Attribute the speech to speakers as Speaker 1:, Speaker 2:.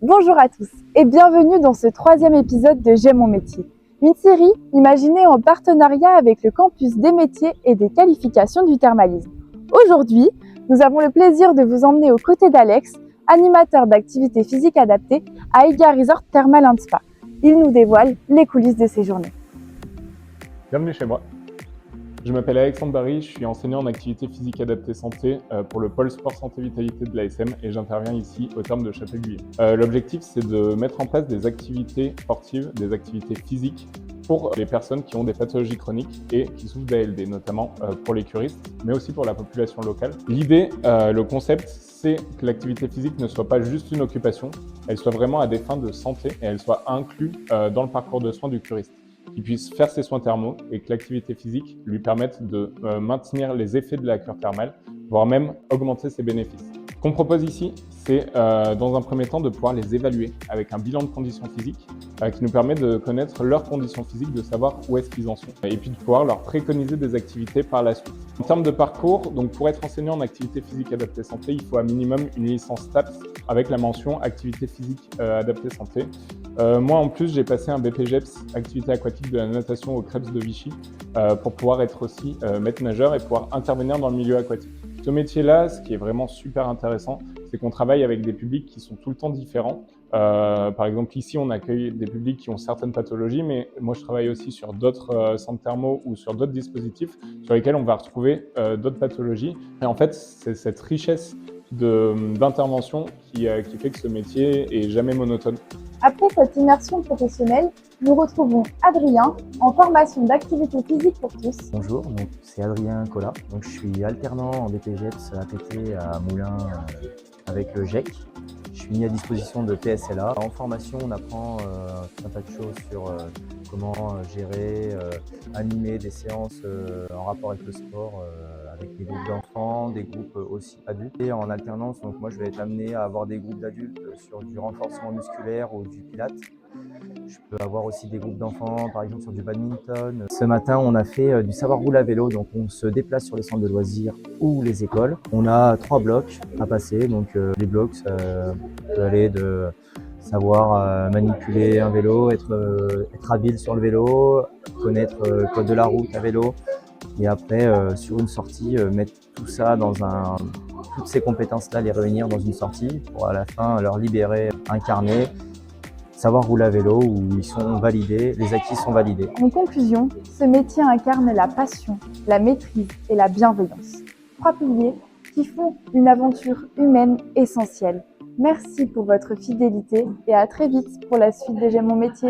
Speaker 1: Bonjour à tous et bienvenue dans ce troisième épisode de J'aime mon métier, une série imaginée en partenariat avec le campus des métiers et des qualifications du thermalisme. Aujourd'hui, nous avons le plaisir de vous emmener aux côtés d'Alex, animateur d'activités physiques adaptées à Eiga Resort Thermal & Spa. Il nous dévoile les coulisses de ces journées.
Speaker 2: Bienvenue chez moi. Je m'appelle Alexandre Barry, je suis enseignant en activité physique adaptée santé pour le pôle sport santé vitalité de l'ASM et j'interviens ici au terme de Châteauguay. L'objectif, c'est de mettre en place des activités sportives, des activités physiques pour les personnes qui ont des pathologies chroniques et qui souffrent d'ALD, notamment pour les curistes, mais aussi pour la population locale. L'idée, le concept, c'est que l'activité physique ne soit pas juste une occupation, elle soit vraiment à des fins de santé et elle soit inclue dans le parcours de soins du curiste. Qu'il puisse faire ses soins thermaux et que l'activité physique lui permette de maintenir les effets de la cure thermale, voire même augmenter ses bénéfices. Ce qu'on propose ici, c'est dans un premier temps de pouvoir les évaluer avec un bilan de conditions physiques qui nous permet de connaître leurs conditions physiques, de savoir où est-ce qu'ils en sont et puis de pouvoir leur préconiser des activités par la suite. En termes de parcours, donc pour être enseignant en activité physique adaptée santé, il faut à minimum une licence TAPS avec la mention activité physique adaptée santé. Moi, en plus, j'ai passé un BPGEPS, activité aquatique de la natation au Krebs de Vichy, pour pouvoir être aussi maître nageur et pouvoir intervenir dans le milieu aquatique. Ce métier-là, ce qui est vraiment super intéressant, c'est qu'on travaille avec des publics qui sont tout le temps différents. Par exemple, ici, on accueille des publics qui ont certaines pathologies, mais moi, je travaille aussi sur d'autres centres thermaux ou sur d'autres dispositifs sur lesquels on va retrouver d'autres pathologies. Et en fait, c'est cette richesse d'intervention qui fait que ce métier est jamais monotone.
Speaker 1: Après cette immersion professionnelle, nous retrouvons Adrien en formation d'activité physique pour tous.
Speaker 3: Bonjour, donc c'est Adrien Collat. Donc je suis alternant en BPGEPS APT à Moulins avec le GEC. Je suis mis à disposition de PSLA. En formation, on apprend un tas de choses sur comment gérer, animer des séances en rapport avec le sport, avec des groupes d'enfants, des groupes aussi adultes. Et en alternance, donc moi je vais être amené à avoir des groupes d'adultes sur du renforcement musculaire ou du pilates. Je peux avoir aussi des groupes d'enfants, par exemple sur du badminton. Ce matin, on a fait du savoir rouler à vélo, donc on se déplace sur les centres de loisirs ou les écoles. On a 3 blocs à passer, donc les blocs, ça peut aller de savoir manipuler un vélo, être habile sur le vélo, connaître le code de la route à vélo, et après sur une sortie, mettre tout ça toutes ces compétences-là, les réunir dans une sortie pour à la fin leur libérer un carnet. Savoir rouler à vélo où ils sont validés, les acquis sont validés.
Speaker 1: En conclusion, ce métier incarne la passion, la maîtrise et la bienveillance. 3 piliers qui font une aventure humaine essentielle. Merci pour votre fidélité et à très vite pour la suite de J'aime mon métier.